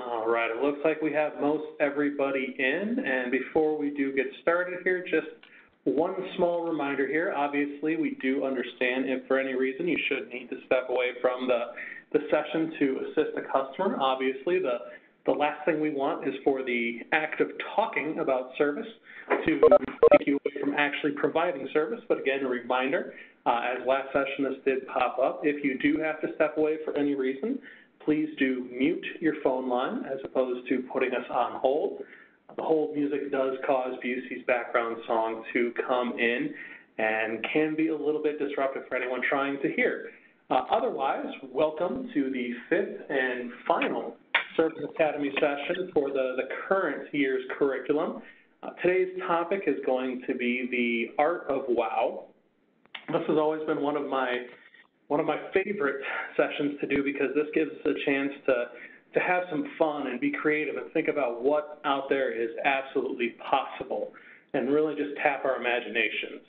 All right, it looks like we have most everybody in, and before we do get started here, just one small reminder here. Obviously, we do understand if for any reason you should need to step away from the session to assist a customer. Obviously, the last thing we want is for the act of talking about service to take you away from actually providing service. But again, a reminder, as last session this did pop up, if you do have to step away for any reason, please do mute your phone line as opposed to putting us on hold. The hold music does cause Busey's background song to come in and can be a little bit disruptive for anyone trying to hear. Otherwise, welcome to the 5th and final Service Academy session for the current year's curriculum. Today's topic is going to be the art of wow. This has always been one of my favorite sessions to do because this gives us a chance to have some fun and be creative and think about what out there is absolutely possible and really just tap our imaginations.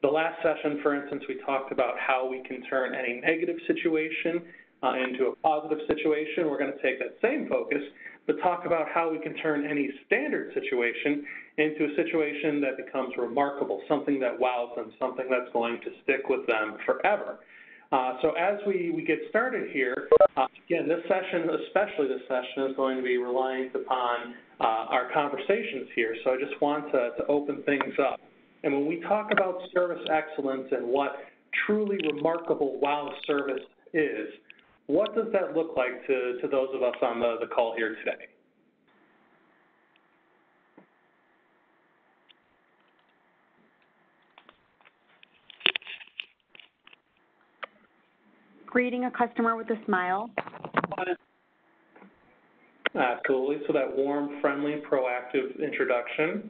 The last session, for instance, we talked about how we can turn any negative situation into a positive situation. We're going to take that same focus, but talk about how we can turn any standard situation into a situation that becomes remarkable, something that wows them, something that's going to stick with them forever. So as we get started here, again, this session, especially this session, is going to be reliant upon our conversations here. So I just want to open things up. And when we talk about service excellence and what truly remarkable wow service is, what does that look like to those of us on the call here today? Greeting a customer with a smile. Absolutely. So that warm, friendly, proactive introduction.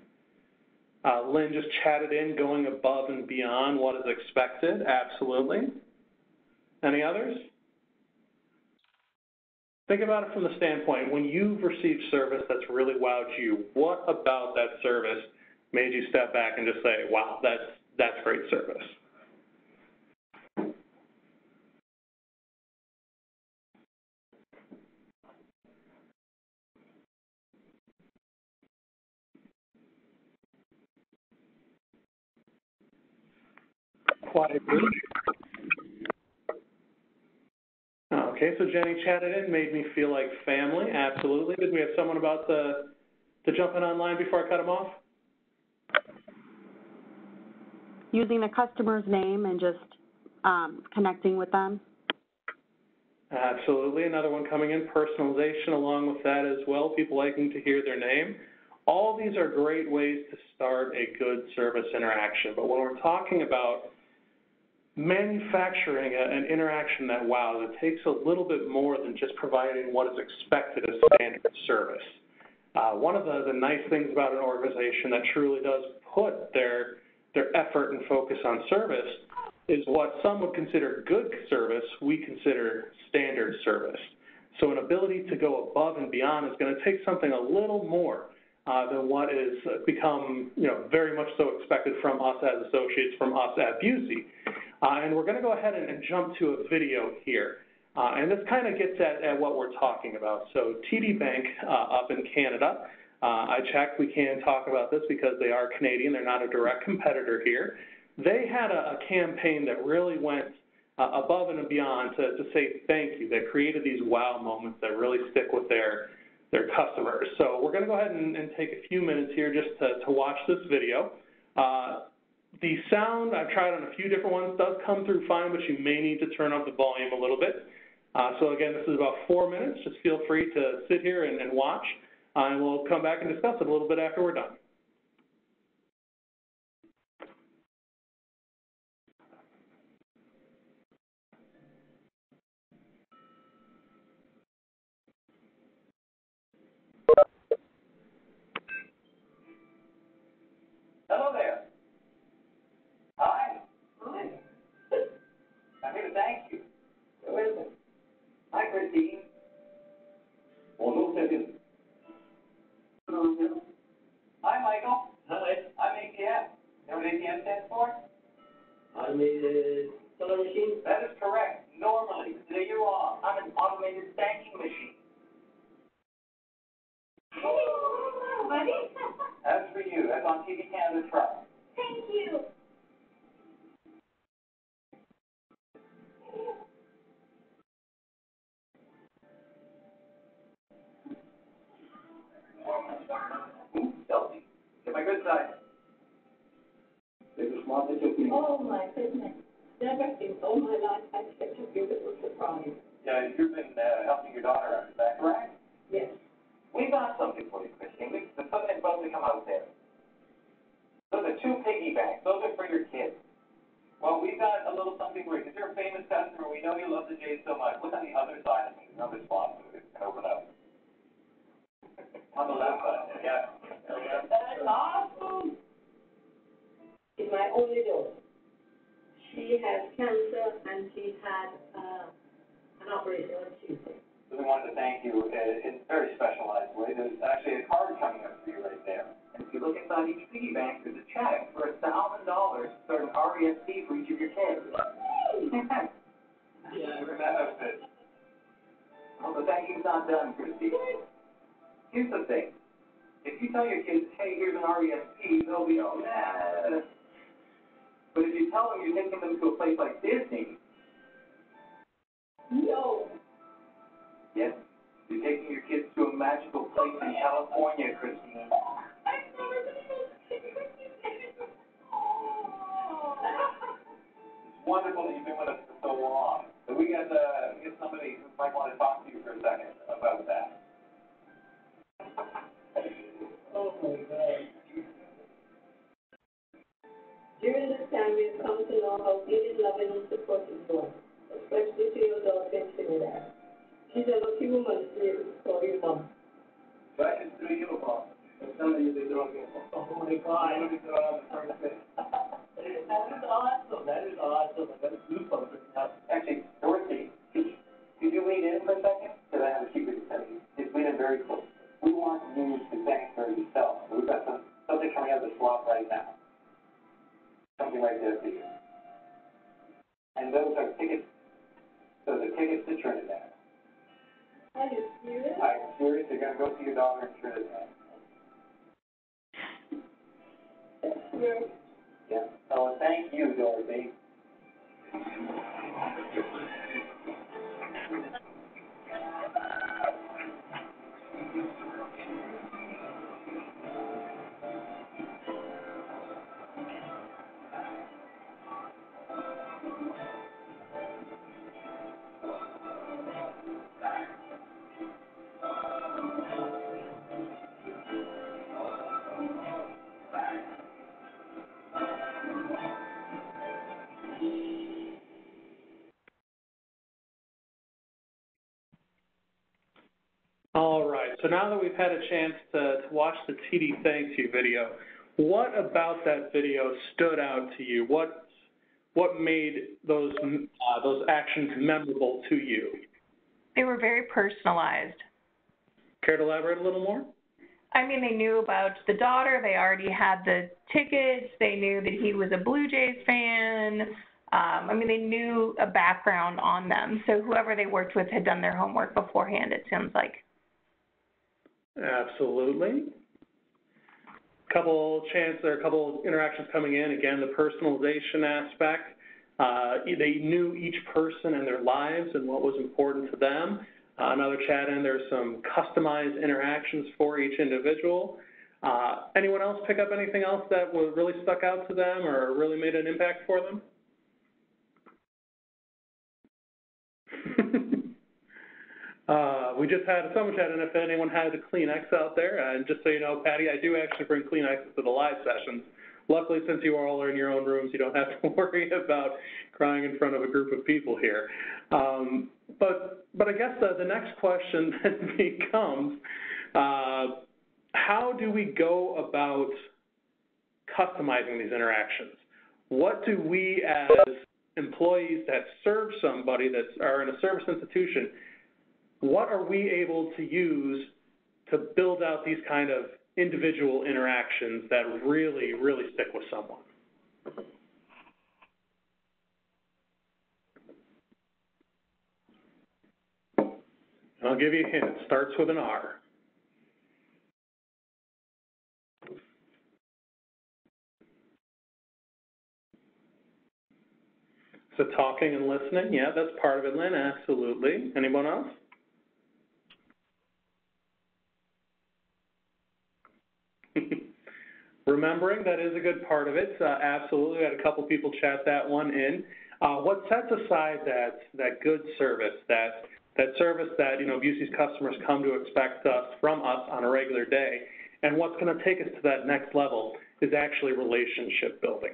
Lynn just chatted in, going above and beyond what is expected. Absolutely. Any others? Think about it from the standpoint, when you've received service that's really wowed you, what about that service made you step back and just say, wow, that's great service? Quite agree. Okay, so Jenny chatted in, made me feel like family. Absolutely. Did we have someone about to jump in online before I cut him off? Using the customer's name and just connecting with them. Absolutely. Another one coming in, personalization along with that as well, people liking to hear their name. All these are great ways to start a good service interaction. But when we're talking about manufacturing an interaction that wows, it takes a little bit more than just providing what is expected as standard service. One of the nice things about an organization that truly does put their effort and focus on service is what some would consider good service, we consider standard service. So an ability to go above and beyond is going to take something a little more than what is become, very much so expected from us as associates, from us at Busey. And we're going to go ahead and jump to a video here. And this kind of gets at what we're talking about. So TD Bank up in Canada, I checked, we can talk about this because they are Canadian, they're not a direct competitor here. They had a campaign that really went above and beyond to say thank you, that created these wow moments that really stick with their customers. So we're going to go ahead and take a few minutes here just to watch this video. The sound, I've tried on a few different ones, does come through fine, but you may need to turn up the volume a little bit. So again, this is about 4 minutes. Just feel free to sit here and watch, and we'll come back and discuss it a little bit after we're done. Hello there. Hi. Hi. I'm here to thank you. Who is it? Hi, Christine. Bonjour, Cécile. Hi, Oh, my goodness. Never seen all my life had such a beautiful surprise. Yeah, you've been helping your daughter out, is that correct? Yes. We got something for you, Christine. There's something about to come out there. Those are 2 piggy banks. Those are for your kids. Well, we've got a little something for you. Because you're a famous customer, we know you love the Jays so much. Look on the other side of me, another spot so it can open up. On the left side, yeah. That's awesome. She's my only daughter. She has cancer and she had an operation on Tuesday. So we wanted to thank you in a very specialized way. There's actually a card coming up for you right there. And if you look inside each piggy bank, there's a check for $1,000 to start an RESP for each of your kids. Yeah, that was it. Well, the thank you's not done, Christy. Here's the thing. If you tell your kids, hey, here's an RESP, they'll be, oh, nah. But if you tell them you're taking them to a place like Disney, No. yes, you're taking your kids to a magical place in California, Christine. I've never been able to see Christy. It's wonderful that you've been with us for so long. So we got somebody who might want to talk to you for a second about that. Oh, my God. During this time, we have come to know how good, loving, and supportive you are, especially to your daughter in Trinidad. She's a lucky woman to be able to call you mom. That is through you, Bob. Somebody they don't get. Oh, my God. Look at on the first day. That is awesome. That is awesome. That's goosebumps right now. Actually, Dorothy, could you lean in for a second? Because I have a secret to tell you. Just lean in very close. We want you to thank her yourself. We've got something coming out of the slot right now. Something like that for you. And those are tickets. Those are tickets to Trinidad. Are you serious? I'm serious. You're going to go see your daughter in Trinidad. Yes. Yeah. So thank you, Dorothy. All right, so now that we've had a chance to watch the TD Thanks You video, what about that video stood out to you? What made those actions memorable to you? They were very personalized. Care to elaborate a little more? I mean, they knew about the daughter. They already had the tickets. They knew that he was a Blue Jays fan. They knew a background on them. So whoever they worked with had done their homework beforehand, it sounds like. Absolutely. A couple interactions coming in. Again, the personalization aspect. They knew each person and their lives and what was important to them. Another chat in, there's some customized interactions for each individual. Anyone else pick up anything else that really stuck out to them or really made an impact for them? We just had someone chat in if anyone had a Kleenex out there. And just so you know, Patty, I do actually bring Kleenexes to the live sessions. Luckily, since you all are in your own rooms, you don't have to worry about crying in front of a group of people here. But I guess the next question then becomes, how do we go about customizing these interactions? What do we as employees that serve somebody that are in a service institution, what are we able to use to build out these kind of individual interactions that really, really stick with someone? And I'll give you a hint. It starts with an R. So talking and listening, yeah, that's part of it, Lynn, absolutely. Anyone else? Remembering that is a good part of it. Absolutely, we had a couple people chat that one in. What sets aside that good service, that service that, Busey's customers come to expect from us on a regular day, and what's going to take us to that next level is actually relationship building.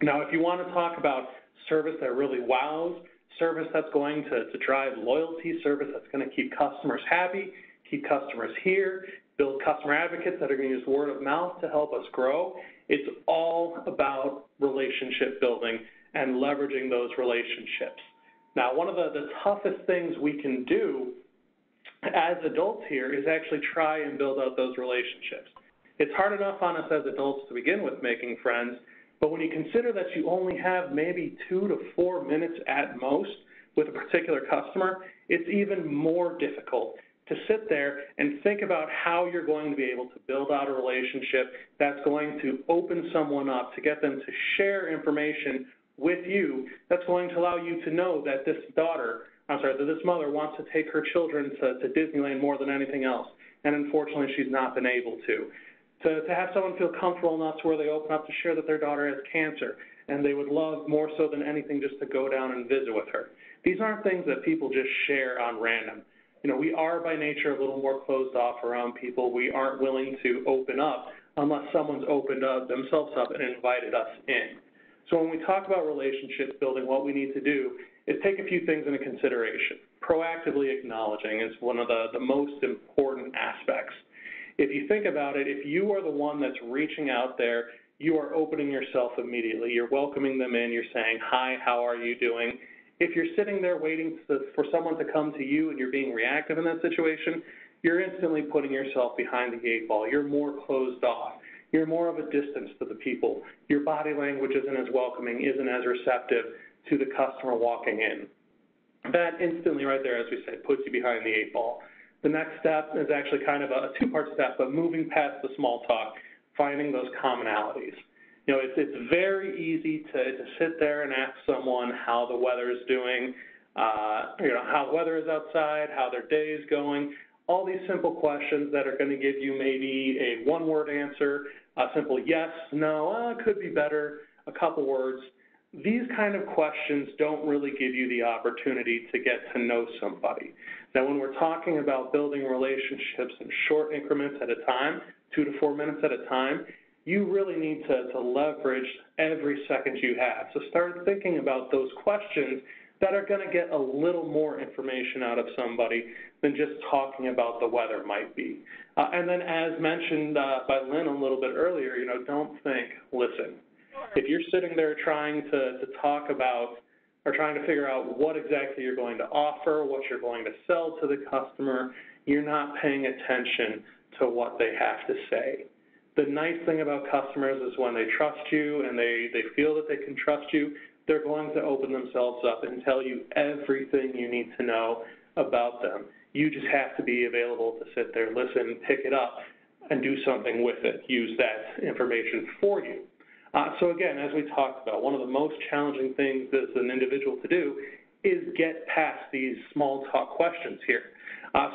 Now, if you want to talk about service that really wows, service that's going to drive loyalty, service that's going to keep customers happy, keep customers here, build customer advocates that are going to use word of mouth to help us grow, it's all about relationship building and leveraging those relationships. Now, one of the toughest things we can do as adults here is actually try and build out those relationships. It's hard enough on us as adults to begin with making friends, but when you consider that you only have maybe 2 to 4 minutes at most with a particular customer, it's even more difficult to sit there and think about how you're going to be able to build out a relationship that's going to open someone up, to get them to share information with you that's going to allow you to know that this mother wants to take her children to Disneyland more than anything else, and unfortunately she's not been able to. To have someone feel comfortable enough to where they open up to share that their daughter has cancer, and they would love more so than anything just to go down and visit with her. These aren't things that people just share on random. We are by nature a little more closed off around people. We aren't willing to open up unless someone's opened themselves up and invited us in. So when we talk about relationship building, what we need to do is take a few things into consideration. Proactively acknowledging is one of the most important aspects. If you think about it, if you are the one that's reaching out there, you are opening yourself immediately. You're welcoming them in. You're saying, hi, how are you doing? If you're sitting there waiting for someone to come to you and you're being reactive in that situation, you're instantly putting yourself behind the 8 ball. You're more closed off. You're more of a distance to the people. Your body language isn't as welcoming, isn't as receptive to the customer walking in. That instantly right there, as we said, puts you behind the 8 ball. The next step is actually kind of a 2-part step, but moving past the small talk, finding those commonalities. It's very easy to sit there and ask someone how the weather is doing, how the weather is outside, how their day is going, all these simple questions that are going to give you maybe a 1-word answer, a simple yes, no, could be better, a couple words. These kind of questions don't really give you the opportunity to get to know somebody. Now, when we're talking about building relationships in short increments at a time, 2 to 4 minutes at a time, you really need to leverage every second you have. So start thinking about those questions that are going to get a little more information out of somebody than just talking about the weather might be. And then as mentioned by Lynn a little bit earlier, don't think, listen. If you're sitting there trying to talk about or trying to figure out what exactly you're going to offer, what you're going to sell to the customer, you're not paying attention to what they have to say. The nice thing about customers is when they trust you and they feel that they can trust you, they're going to open themselves up and tell you everything you need to know about them. You just have to be available to sit there, listen, pick it up, and do something with it. Use that information for you. So again, as we talked about, one of the most challenging things as an individual to do is get past these small talk questions here.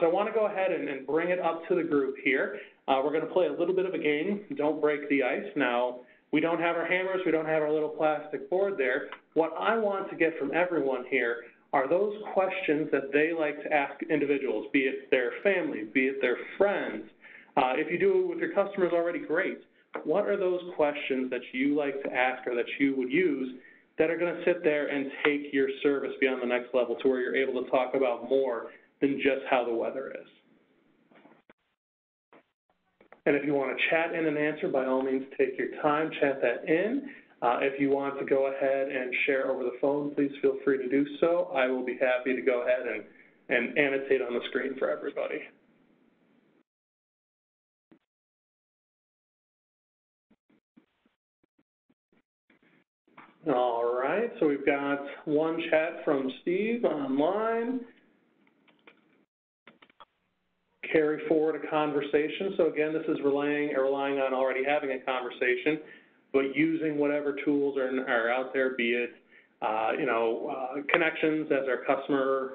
So I want to go ahead and bring it up to the group here. We're going to play a little bit of a game. Don't break the ice. Now, we don't have our hammers. We don't have our little plastic board there. What I want to get from everyone here are those questions that they like to ask individuals, be it their family, be it their friends. If you do it with your customers already, great. What are those questions that you like to ask or that you would use that are going to sit there and take your service beyond the next level to where you're able to talk about more than just how the weather is? And if you want to chat in an answer, by all means, take your time, chat that in. If you want to go ahead and share over the phone, please feel free to do so. I will be happy to go ahead and annotate on the screen for everybody. All right, so we've got one chat from Steve online. Carry forward a conversation. So again, this is relying on already having a conversation, but using whatever tools are out there, be it Connections as our customer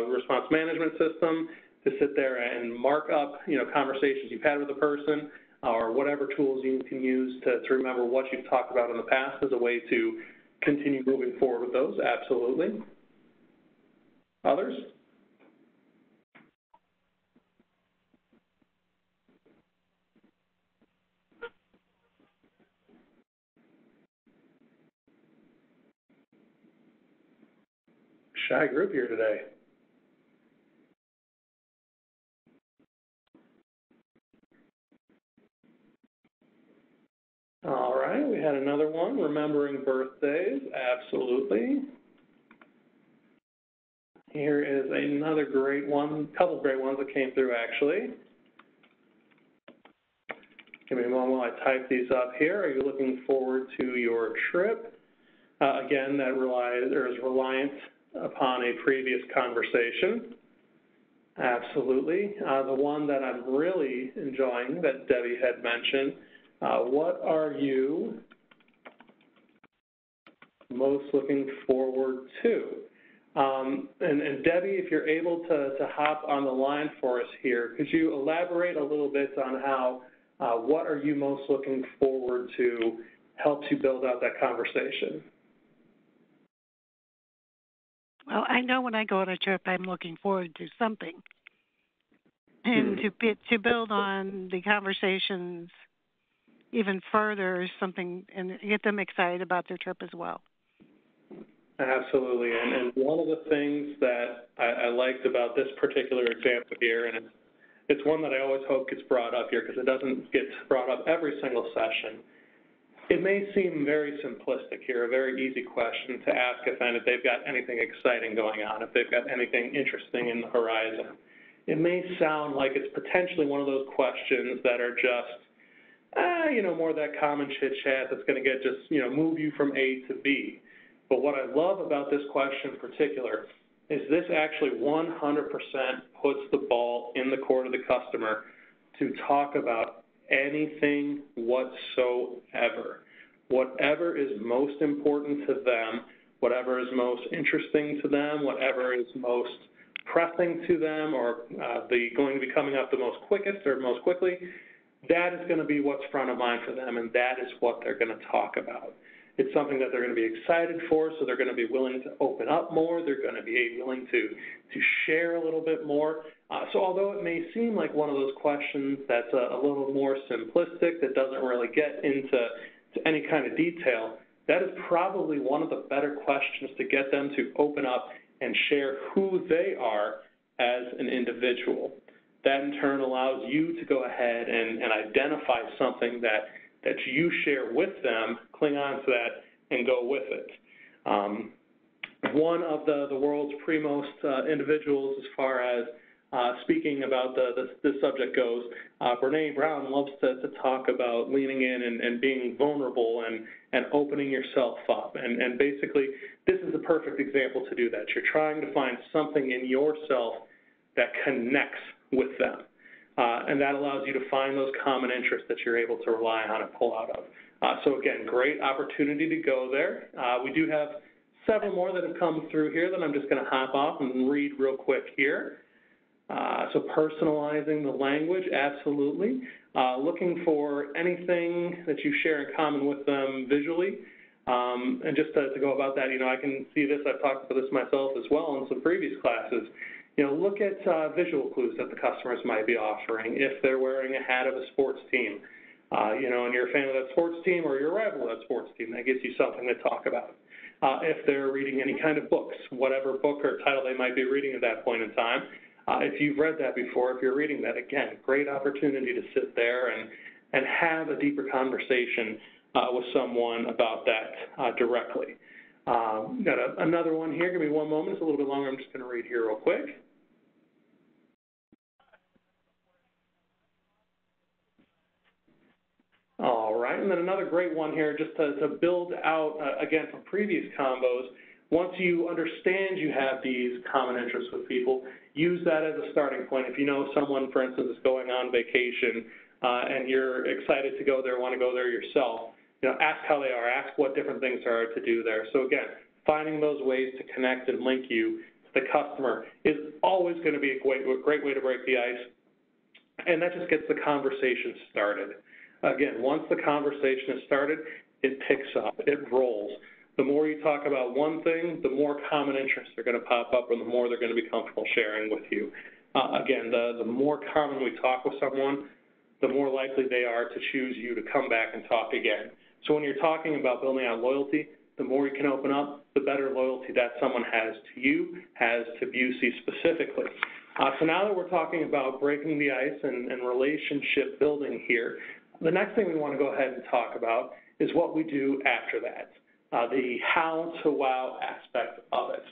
response management system, to sit there and mark up conversations you've had with a person, or whatever tools you can use to remember what you've talked about in the past as a way to continue moving forward with those, absolutely. Others? Shy group here today. All right, we had another one, remembering birthdays, absolutely. Here is another great one, a couple great ones that came through actually. Give me a moment while I type these up here. Are you looking forward to your trip? Again, that is reliant upon a previous conversation. Absolutely. The one that I'm really enjoying that Debbie had mentioned, what are you most looking forward to? And Debbie, if you're able to hop on the line for us here, could you elaborate a little bit on how what are you most looking forward to helps you build out that conversation? Well, I know when I go on a trip, I'm looking forward to something, and to build on the conversations even further, something, and get them excited about their trip as well. Absolutely, and one of the things that I liked about this particular example here, and it's one that I always hope gets brought up here because it doesn't get brought up every single session. It may seem very simplistic here, a very easy question to ask if they've got anything exciting going on, if they've got anything interesting in the horizon. It may sound like it's potentially one of those questions that are just, more that common chit-chat that's going to get just, move you from A to B. But what I love about this question in particular is this actually 100% puts the ball in the court of the customer to talk about anything whatsoever. Whatever is most important to them, whatever is most interesting to them, whatever is most pressing to them, or going to be coming up the most quickest or most quickly, that is going to be what's front of mind for them, and that is what they're going to talk about. It's something that they're going to be excited for, so they're going to be willing to open up more. They're going to be willing to share a little bit more. So although it may seem like one of those questions that's a little more simplistic, that doesn't really get into any kind of detail, that is probably one of the better questions to get them to open up and share who they are as an individual. That in turn allows you to go ahead and identify something that you share with them, cling on to that, and go with it. One of the world's premost individuals as far as speaking about this subject goes, Brene Brown loves to talk about leaning in and being vulnerable and opening yourself up. And basically, this is the perfect example to do that. You're trying to find something in yourself that connects with them. And that allows you to find those common interests that you're able to rely on and pull out of. So again, great opportunity to go there. We do have several more that have come through here that I'm just going to hop off and read real quick here. So personalizing the language, absolutely. Looking for anything that you share in common with them visually. And just to go about that, I can see this, I've talked about this myself as well in some previous classes. Look at visual clues that the customers might be offering. If they're wearing a hat of a sports team, and you're a fan of that sports team or you're a rival of that sports team, that gives you something to talk about. If they're reading any kind of books, whatever book or title they might be reading at that point in time, if you've read that before, if you're reading that, again, great opportunity to sit there and have a deeper conversation with someone about that directly. Got another one here. Give me one moment. It's a little bit longer. I'm just going to read here real quick. All right, and then another great one here, just to build out, again, from previous combos. Once you understand you have these common interests with people, use that as a starting point. If you know someone, for instance, is going on vacation and you're excited to go there, want to go there yourself, ask how they are, ask what different things there are to do there. So again, finding those ways to connect and link you to the customer is always going to be a great way to break the ice, and that just gets the conversation started. Again, once the conversation is started, it picks up, it rolls. The more you talk about one thing, the more common interests are going to pop up and the more they're going to be comfortable sharing with you. Again, the more common we talk with someone, the more likely they are to choose you to come back and talk again. So when you're talking about building out loyalty, the more you can open up, the better loyalty that someone has to you, has to Busey specifically. So now that we're talking about breaking the ice and relationship building here, the next thing we want to go ahead and talk about is what we do after that, the how to wow aspect of it.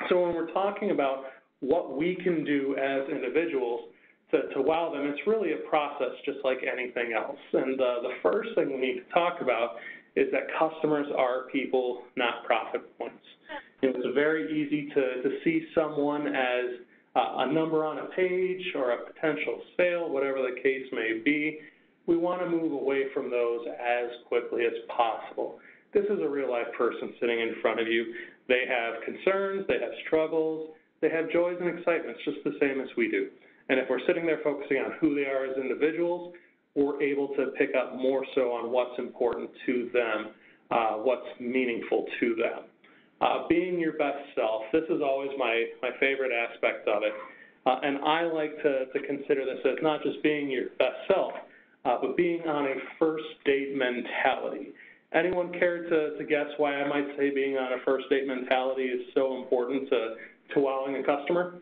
So when we're talking about what we can do as individuals to wow them, it's really a process just like anything else. And the first thing we need to talk about is that customers are people, not profit points. It's very easy to see someone as a number on a page or a potential sale, whatever the case may be. We want to move away from those as quickly as possible. This is a real-life person sitting in front of you. They have concerns, they have struggles, they have joys and excitements just the same as we do. And if we're sitting there focusing on who they are as individuals, we're able to pick up more so on what's important to them, what's meaningful to them. Being your best self, this is always my favorite aspect of it. And I like to consider this as not just being your best self, but being on a first date mentality. Anyone care to guess why I might say being on a first date mentality is so important to wowing a customer?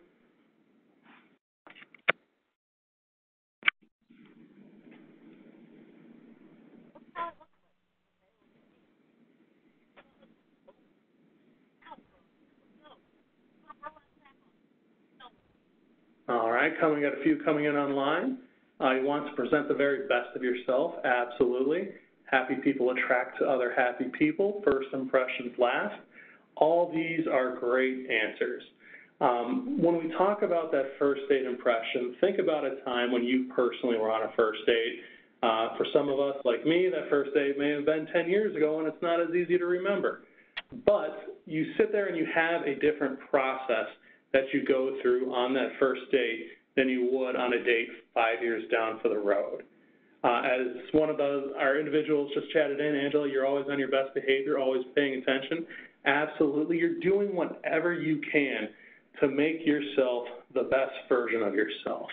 All right, we got a few coming in online. You want to present the very best of yourself, absolutely. Happy people attract to other happy people, first impressions last. All these are great answers. When we talk about that first date impression, think about a time when you personally were on a first date. For some of us, like me, that first date may have been 10 years ago and it's not as easy to remember. But you sit there and you have a different process that you go through on that first date than you would on a date 5 years down for the road. As one of our individuals just chatted in, Angela, you're always on your best behavior, always paying attention. Absolutely, you're doing whatever you can to make yourself the best version of yourself.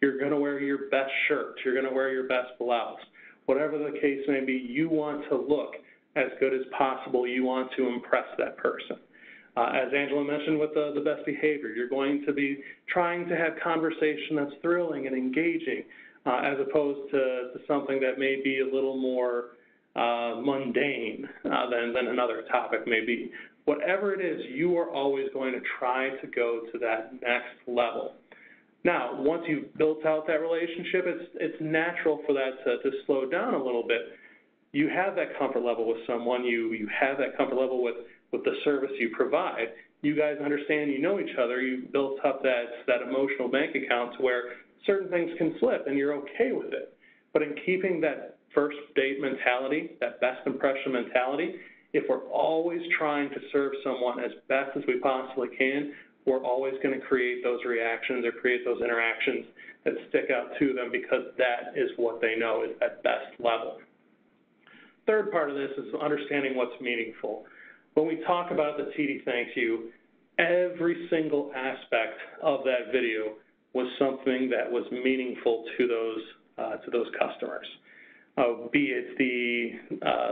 You're going to wear your best shirt, you're going to wear your best blouse. Whatever the case may be, you want to look as good as possible. You want to impress that person. As Angela mentioned with the best behavior, you're going to be trying to have conversation that's thrilling and engaging, as opposed to something that may be a little more mundane than another topic may be. Whatever it is, you are always going to try to go to that next level. Now, once you've built out that relationship, it's natural for that to slow down a little bit. You have that comfort level with someone. You have that comfort level with the service you provide. You guys understand, you know each other. You've built up that emotional bank account to where certain things can slip and you're okay with it. But in keeping that first date mentality, that best impression mentality, if we're always trying to serve someone as best as we possibly can, we're always going to create those reactions or create those interactions that stick out to them because that is what they know is at best level. Third part of this is understanding what's meaningful. When we talk about the TD Thank You, every single aspect of that video was something that was meaningful to those customers. Be it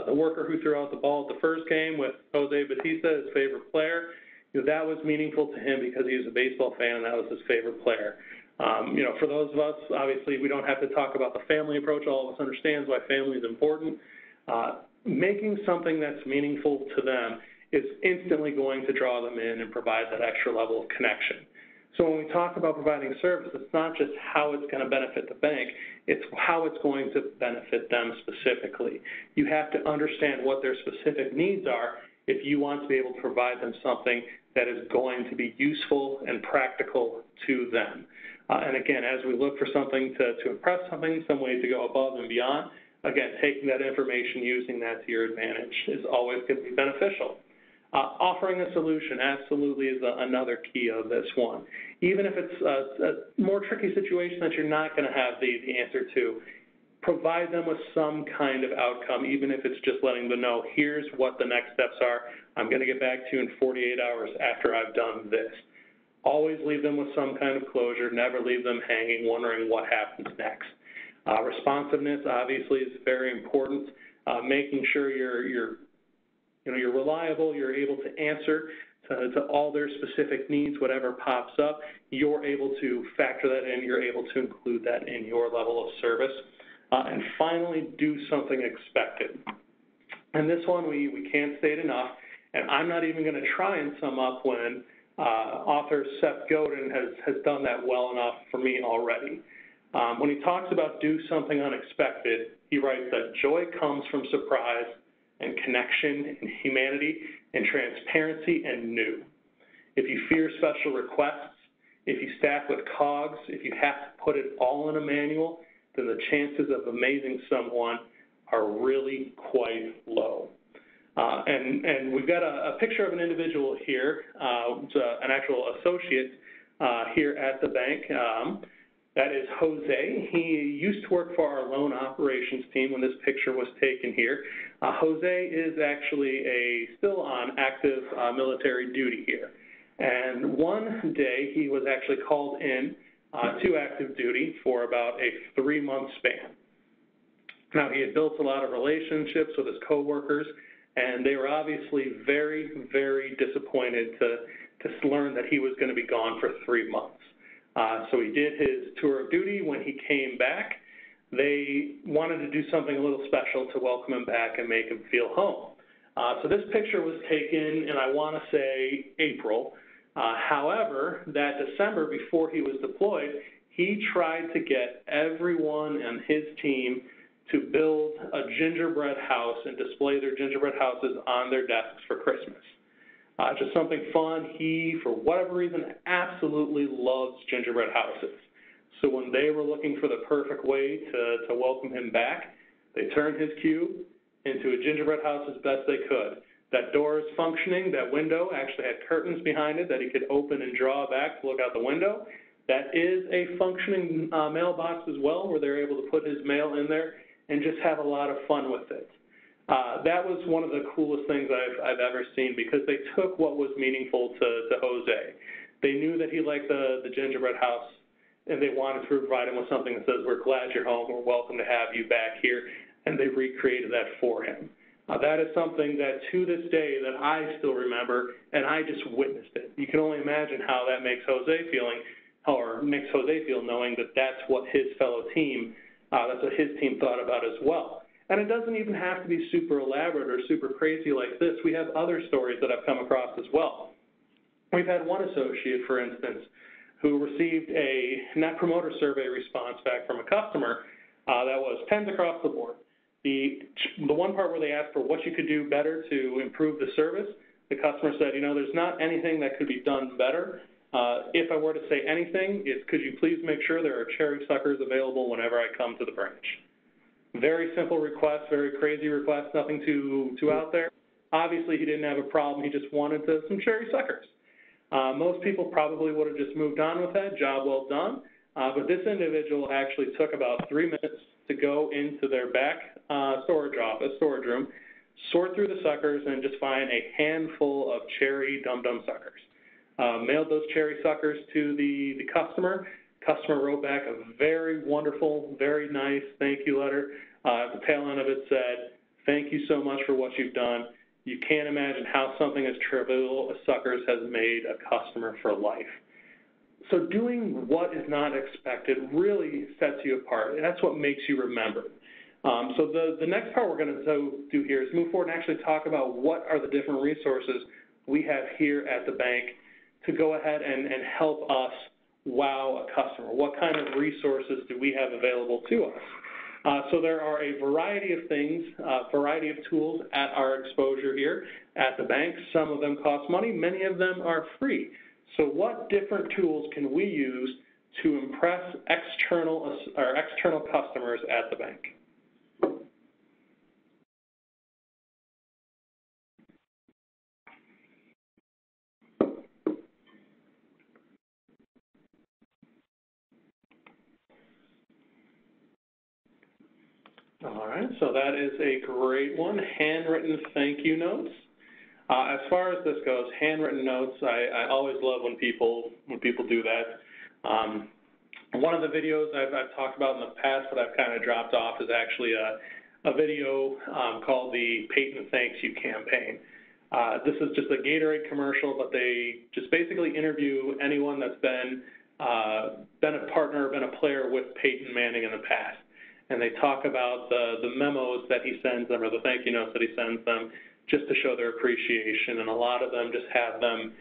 the worker who threw out the ball at the first game with Jose Bautista, his favorite player, that was meaningful to him because he was a baseball fan and that was his favorite player. For those of us, obviously, we don't have to talk about the family approach. All of us understands why family is important. Making something that's meaningful to them is instantly going to draw them in and provide that extra level of connection. So when we talk about providing service, it's not just how it's going to benefit the bank, it's how it's going to benefit them specifically. You have to understand what their specific needs are if you want to be able to provide them something that is going to be useful and practical to them. And again, as we look for something to impress something, some way to go above and beyond, again, taking that information, using that to your advantage is always going to be beneficial. Offering a solution absolutely is another key of this one. Even if it's a more tricky situation that you're not going to have the answer to, provide them with some kind of outcome, even if it's just letting them know, here's what the next steps are. I'm going to get back to you in 48 hours after I've done this. Always leave them with some kind of closure. Never leave them hanging, wondering what happens next. Responsiveness, obviously, is very important. Making sure you're reliable, you're able to answer to all their specific needs, whatever pops up. You're able to factor that in. You're able to include that in your level of service. And finally, do something expected. And this one we can't state enough, and I'm not even going to try and sum up when author Seth Godin has done that well enough for me already. When he talks about do something unexpected, he writes that joy comes from surprise and connection and humanity and transparency and new. If you fear special requests, if you staff with cogs, if you have to put it all in a manual, then the chances of amazing someone are really quite low. And we've got a picture of an individual here, an actual associate here at the bank. That is Jose. He used to work for our loan operations team when this picture was taken here. Jose is actually still on active military duty here. And one day he was actually called in to active duty for about a 3-month span. Now, he had built a lot of relationships with his coworkers, and they were obviously very, very disappointed to learn that he was going to be gone for 3 months. So he did his tour of duty. When he came back, they wanted to do something a little special to welcome him back and make him feel home. So this picture was taken in, I want to say, April. However, that December, before he was deployed, he tried to get everyone on his team to build a gingerbread house and display their gingerbread houses on their desks for Christmas. Just something fun. He, for whatever reason, absolutely loves gingerbread houses. So when they were looking for the perfect way to welcome him back, they turned his cube into a gingerbread house as best they could. That door is functioning. That window actually had curtains behind it that he could open and draw back to look out the window. That is a functioning mailbox as well, where they're able to put his mail in there and just have a lot of fun with it. That was one of the coolest things I've ever seen, because they took what was meaningful to Jose. They knew that he liked the gingerbread house, and they wanted to provide him with something that says, we're glad you're home, we're welcome to have you back here, and they recreated that for him. That is something that to this day that I still remember, and I just witnessed it. You can only imagine how that makes Jose feel knowing that that's what his fellow team, that's what his team thought about as well. And it doesn't even have to be super elaborate or super crazy like this. We have other stories that I've come across as well. We've had one associate, for instance, who received a Net Promoter Survey response back from a customer that was 10s across the board. The one part where they asked for what you could do better to improve the service, the customer said, there's not anything that could be done better. If I were to say anything, it's could you please make sure there are cherry suckers available whenever I come to the branch. Very simple request, very crazy request, nothing too out there. Obviously, he didn't have a problem. He just wanted some cherry suckers. Most people probably would have just moved on with that. Job well done. But this individual actually took about 3 minutes to go into their back storage room, sort through the suckers, and just find a handful of cherry dum-dum suckers. Mailed those cherry suckers to the customer. Customer wrote back a very wonderful, very nice thank you letter. At the tail end of it said, thank you so much for what you've done. You can't imagine how something as trivial as suckers has made a customer for life. So doing what is not expected really sets you apart. That's what makes you remembered. So the next part we're going to do here is move forward and actually talk about what are the different resources we have here at the bank to go ahead and help us wow a customer. What kind of resources do we have available to us? So there are a variety of things, a variety of tools at our exposure here at the bank. Some of them cost money. Many of them are free. So what different tools can we use to impress external customers at the bank? All right, so that is a great one, handwritten thank you notes. As far as this goes, handwritten notes, I always love when people do that. One of the videos I've talked about in the past, but I've kind of dropped off, is actually a video called the Peyton Thanks You campaign. This is just a Gatorade commercial, but they just basically interview anyone that's been a partner, been a player with Peyton Manning in the past. And they talk about the memos that he sends them, or the thank you notes that he sends them, just to show their appreciation. And a lot of them just have them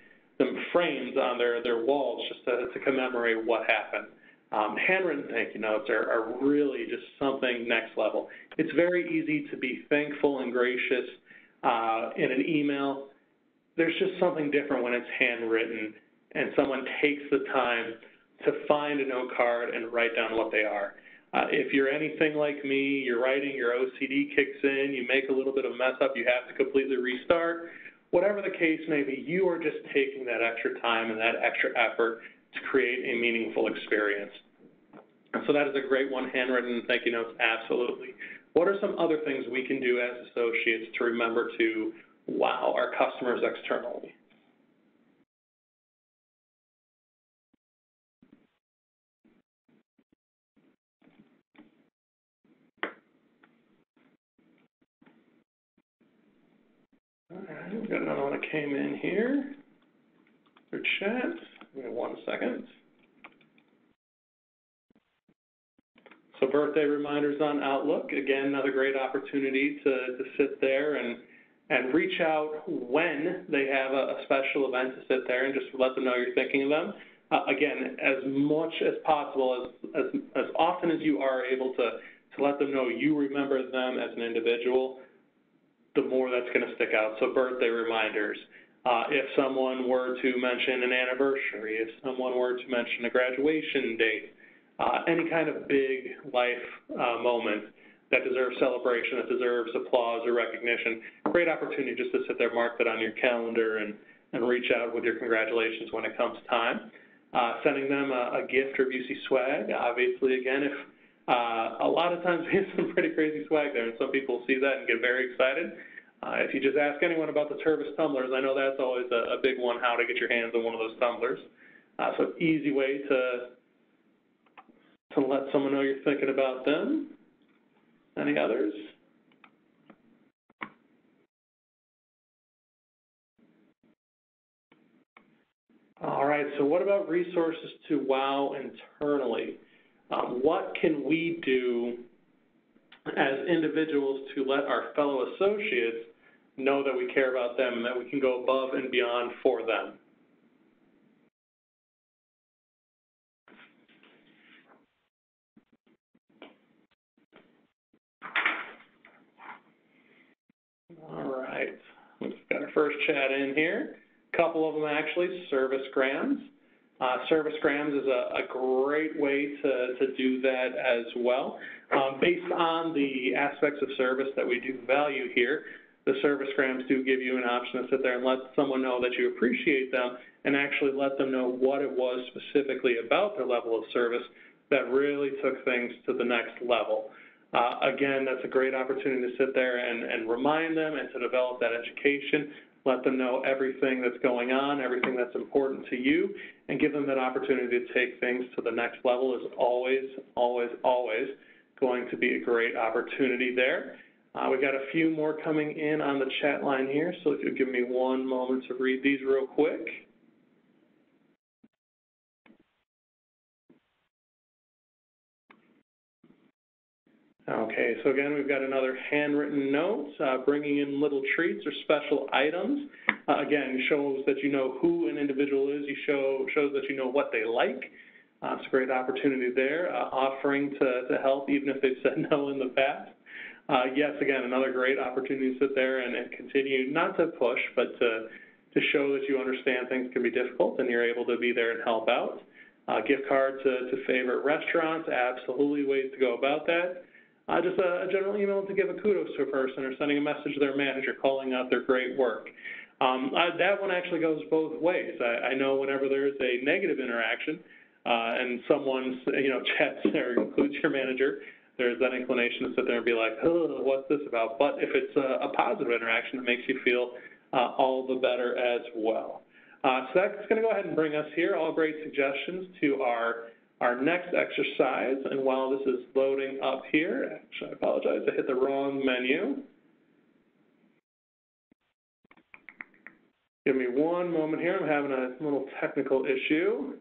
framed on their walls just to commemorate what happened. Handwritten thank you notes are really just something next level. It's very easy to be thankful and gracious in an email. There's just something different when it's handwritten and someone takes the time to find a note card and write down what they are. If you're anything like me, you're writing, your OCD kicks in, you make a little bit of a mess up, you have to completely restart. Whatever the case may be, you are just taking that extra time and that extra effort to create a meaningful experience. And so that is a great one, handwritten thank you notes, absolutely. What are some other things we can do as associates to remember to wow our customers externally? All right, we've got another one that came in here through chat. Give me 1 second. So birthday reminders on Outlook, again, another great opportunity to sit there and reach out when they have a special event, to sit there and just let them know you're thinking of them. Again, as much as possible, as often as you are able to let them know you remember them as an individual, the more that's going to stick out. So birthday reminders. If someone were to mention an anniversary, if someone were to mention a graduation date, any kind of big life moment that deserves celebration, that deserves applause or recognition, great opportunity just to sit there, mark that on your calendar, and reach out with your congratulations when it comes time. Sending them a gift or UC swag. Obviously, again, if a lot of times we have some pretty crazy swag there, and some people see that and get very excited. If you just ask anyone about the Tervis tumblers, I know that's always a big one, how to get your hands on one of those tumblers. So easy way to let someone know you're thinking about them. Any others? All right, so what about resources to wow internally? What can we do as individuals to let our fellow associates know that we care about them and that we can go above and beyond for them? All right, we've got our first chat in here. A couple of them actually, servicegrams. Servicegrams is a great way to do that as well. Based on the aspects of service that we do value here, the servicegrams do give you an option to sit there and let someone know that you appreciate them and actually let them know what it was specifically about their level of service that really took things to the next level. Again, that's a great opportunity to sit there and remind them and to develop that education, let them know everything that's going on, everything that's important to you, and give them that opportunity to take things to the next level is always, always, always going to be a great opportunity there. We've got a few more coming in on the chat line here, so if you'll give me 1 moment to read these real quick. Okay, so again, we've got another handwritten note, bringing in little treats or special items. Again, shows that you know who an individual is. Shows that you know what they like. It's a great opportunity there. Offering to help even if they've said no in the past. Yes, again, another great opportunity to sit there and continue, not to push, but to show that you understand things can be difficult and you're able to be there and help out. Gift card to favorite restaurants, absolutely ways to go about that. Just a general email to give a kudos to a person or sending a message to their manager calling out their great work. That one actually goes both ways. I know whenever there's a negative interaction and someone chats or includes your manager, there's that inclination to sit there and be like, oh, what's this about? But if it's a positive interaction, it makes you feel all the better as well. So that's going to go ahead and bring us here, all great suggestions, to our next exercise. And while this is loading up here, actually, I apologize, I hit the wrong menu. Give me one moment here. I'm having a little technical issue.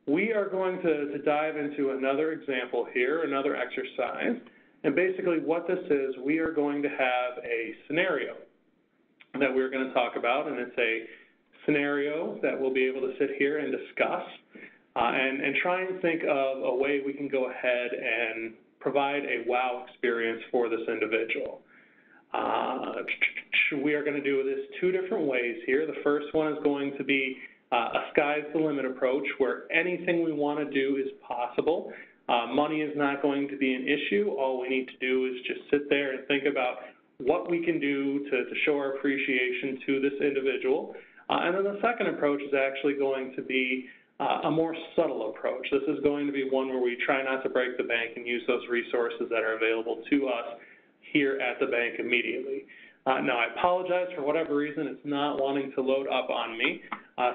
We are going to dive into another example here, another exercise. And basically what this is, we are going to have a scenario that we're going to talk about, and it's a scenario that we'll be able to sit here and discuss and try and think of a way we can go ahead and provide a wow experience for this individual. We are going to do this two different ways here. The first one is going to be a sky's the limit approach, where anything we want to do is possible. Money is not going to be an issue. All we need to do is just sit there and think about what we can do to show our appreciation to this individual. And then the second approach is actually going to be a more subtle approach. This is going to be one where we try not to break the bank and use those resources that are available to us here at the bank immediately. Now, I apologize for whatever reason, it's not wanting to load up on me.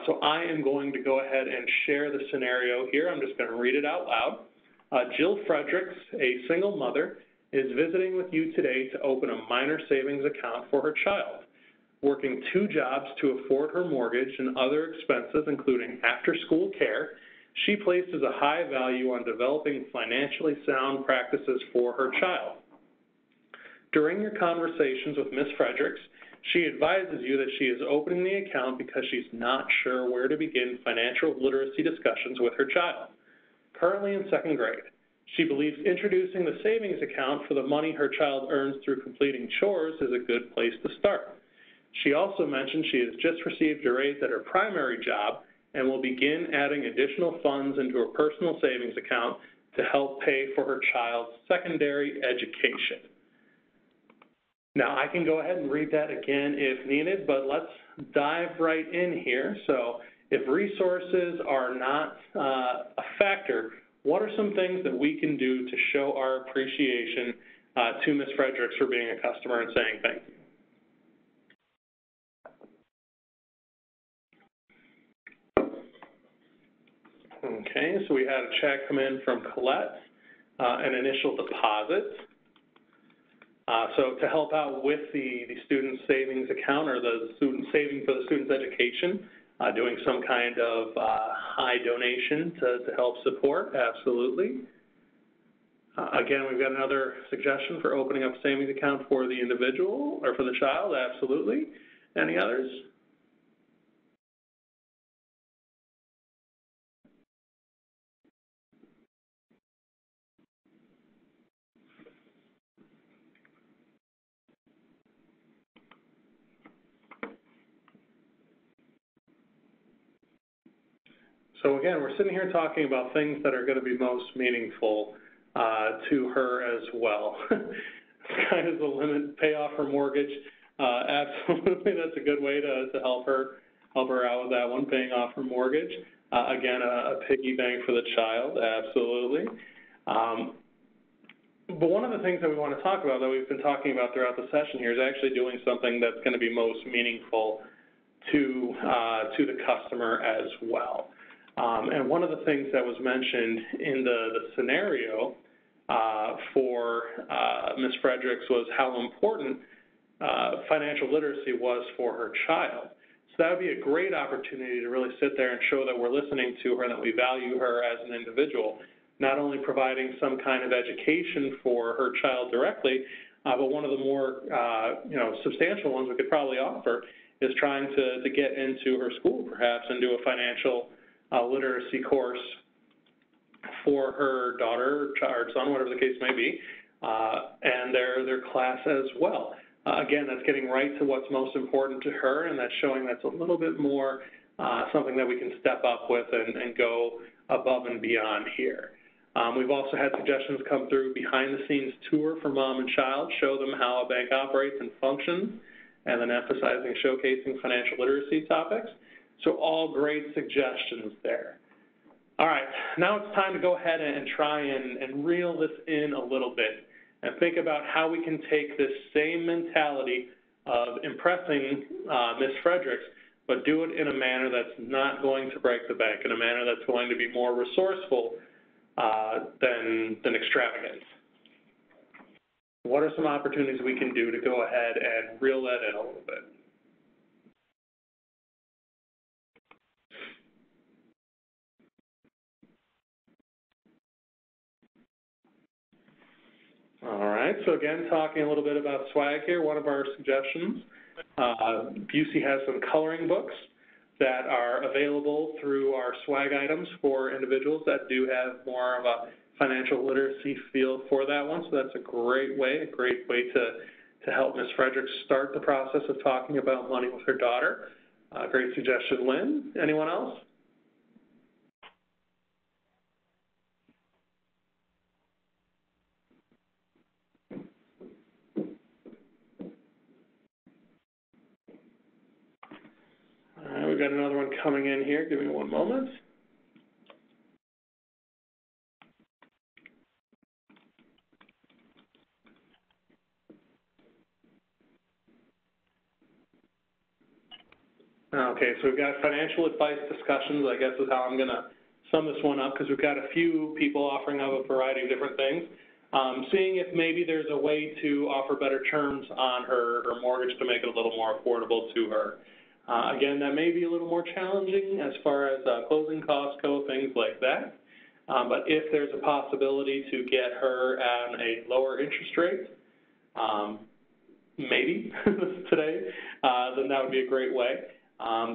So I am going to go ahead and share the scenario here. I'm just going to read it out loud. Jill Fredericks, a single mother, is visiting with you today to open a minor savings account for her child. Working 2 jobs to afford her mortgage and other expenses, including after-school care, she places a high value on developing financially sound practices for her child. During your conversations with Ms. Fredericks, she advises you that she is opening the account because she's not sure where to begin financial literacy discussions with her child. Currently in 2nd grade, she believes introducing the savings account for the money her child earns through completing chores is a good place to start. She also mentioned she has just received a raise at her primary job and will begin adding additional funds into her personal savings account to help pay for her child's secondary education. Now, I can go ahead and read that again if needed, but let's dive right in here. So if resources are not a factor, what are some things that we can do to show our appreciation to Ms. Fredericks for being a customer and saying thank you? Okay, so we had a check come in from Colette, an initial deposit. So to help out with the student savings account or the student saving for the student's education, doing some kind of high donation to help support, absolutely. Again, we've got another suggestion for opening up a savings account for the individual or for the child, absolutely. Any others? So again, we're sitting here talking about things that are going to be most meaningful to her as well. Sky is the limit, pay off her mortgage. Absolutely, that's a good way to help her out with that one, paying off her mortgage. Again, a piggy bank for the child, absolutely. But one of the things that we want to talk about, that we've been talking about throughout the session here, is actually doing something that's going to be most meaningful to the customer as well. And one of the things that was mentioned in the scenario for Ms. Fredericks was how important financial literacy was for her child. So that would be a great opportunity to really sit there and show that we're listening to her and that we value her as an individual, not only providing some kind of education for her child directly, but one of the more substantial ones we could probably offer is trying to get into her school perhaps and do a financial literacy course for her daughter or son, whatever the case may be, and their class as well. Again, that's getting right to what's most important to her, and that's showing that's a little bit more something that we can step up with and go above and beyond here. We've also had suggestions come through behind-the-scenes tour for mom and child, show them how a bank operates and functions, and then emphasizing showcasing financial literacy topics. So all great suggestions there. All right, now it's time to go ahead and try and reel this in a little bit and think about how we can take this same mentality of impressing Ms. Fredericks, but do it in a manner that's not going to break the bank, in a manner that's going to be more resourceful than extravagant. What are some opportunities we can do to go ahead and reel that in a little bit? All right, so again, talking a little bit about swag here, one of our suggestions, Busey has some coloring books that are available through our swag items for individuals that do have more of a financial literacy feel for that one, so that's a great way to help Ms. Fredericks start the process of talking about money with her daughter. Great suggestion, Lynn. Anyone else? All right, we've got another one coming in here. Give me one moment. Okay, so we've got financial advice discussions, I guess is how I'm going to sum this one up, because we've got a few people offering up a variety of different things. Seeing if maybe there's a way to offer better terms on her mortgage to make it a little more affordable to her. Again, that may be a little more challenging as far as closing costs go, things like that. But if there's a possibility to get her on a lower interest rate, maybe today, then that would be a great way.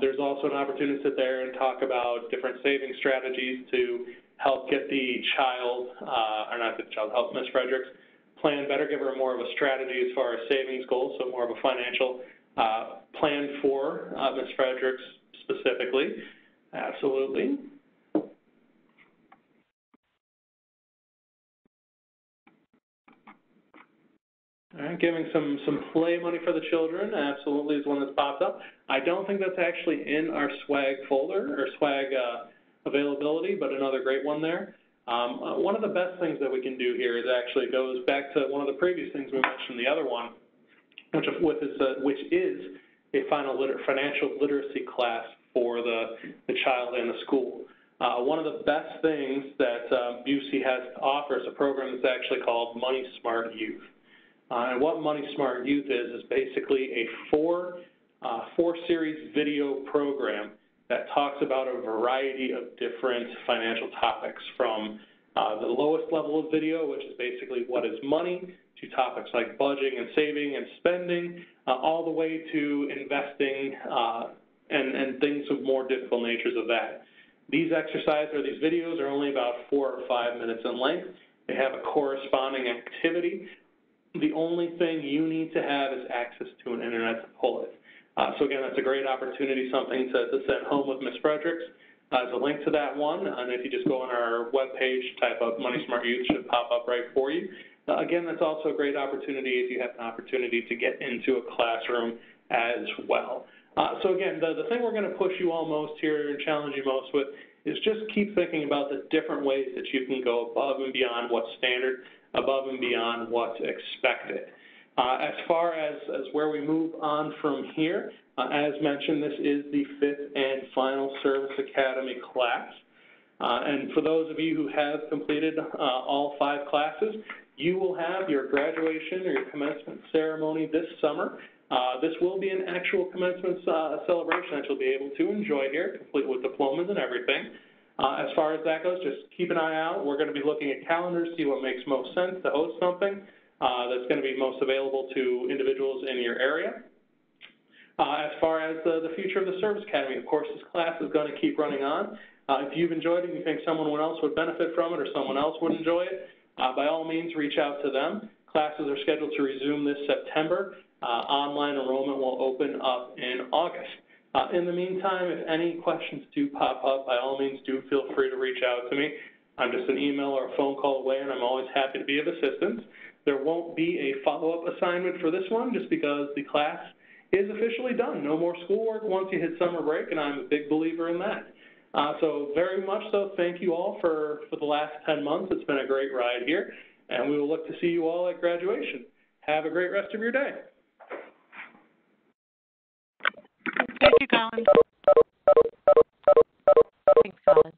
There's also an opportunity to sit there and talk about different saving strategies to help get the child, help Ms. Fredericks plan better, give her more of a strategy as far as savings goals, so more of a financial plan for Ms. Fredericks specifically. Absolutely. All right, giving some play money for the children, absolutely, is one that's popped up. I don't think that's actually in our swag folder or swag availability, but another great one there. One of the best things that we can do here is actually goes back to one of the previous things we mentioned, the other one, which is a financial literacy class for the child and the school. One of the best things that Busey has to offer is a program that's actually called Money Smart Youth. And what Money Smart Youth is basically a four-series video program that talks about a variety of different financial topics, from the lowest level of video, which is basically what is money, to topics like budgeting and saving and spending, all the way to investing and things of more difficult natures of that. These videos are only about 4 or 5 minutes in length. They have a corresponding activity. The only thing you need to have is access to an internet to pull it. So again, that's a great opportunity, something to send home with Ms. Fredericks. There's a link to that one, and if you just go on our webpage, type up Money Smart Youth, it should pop up right for you. Again, that's also a great opportunity if you have an opportunity to get into a classroom as well. So again, the thing we're going to push you all most here and challenge you most with is just keep thinking about the different ways that you can go above and beyond what's standard, above and beyond what's expected. As far as where we move on from here, as mentioned, this is the 5th and final Service Academy class. And for those of you who have completed all 5 classes, you will have your graduation or your commencement ceremony this summer. This will be an actual commencement celebration that you'll be able to enjoy here, complete with diplomas and everything. As far as that goes, just keep an eye out. We're going to be looking at calendars, see what makes most sense to host something that's going to be most available to individuals in your area. As far as the future of the Service Academy, of course, this class is going to keep running on. If you've enjoyed it and you think someone else would benefit from it or someone else would enjoy it, by all means, reach out to them. Classes are scheduled to resume this September. Online enrollment will open up in August. In the meantime, if any questions do pop up, by all means, do feel free to reach out to me. I'm just an email or a phone call away, and I'm always happy to be of assistance. There won't be a follow-up assignment for this one just because the class is officially done. No more schoolwork once you hit summer break, and I'm a big believer in that. So very much so, thank you all for the last 10 months. It's been a great ride here, and we will look to see you all at graduation. Have a great rest of your day. Thank you, Colin. Thanks, Colin.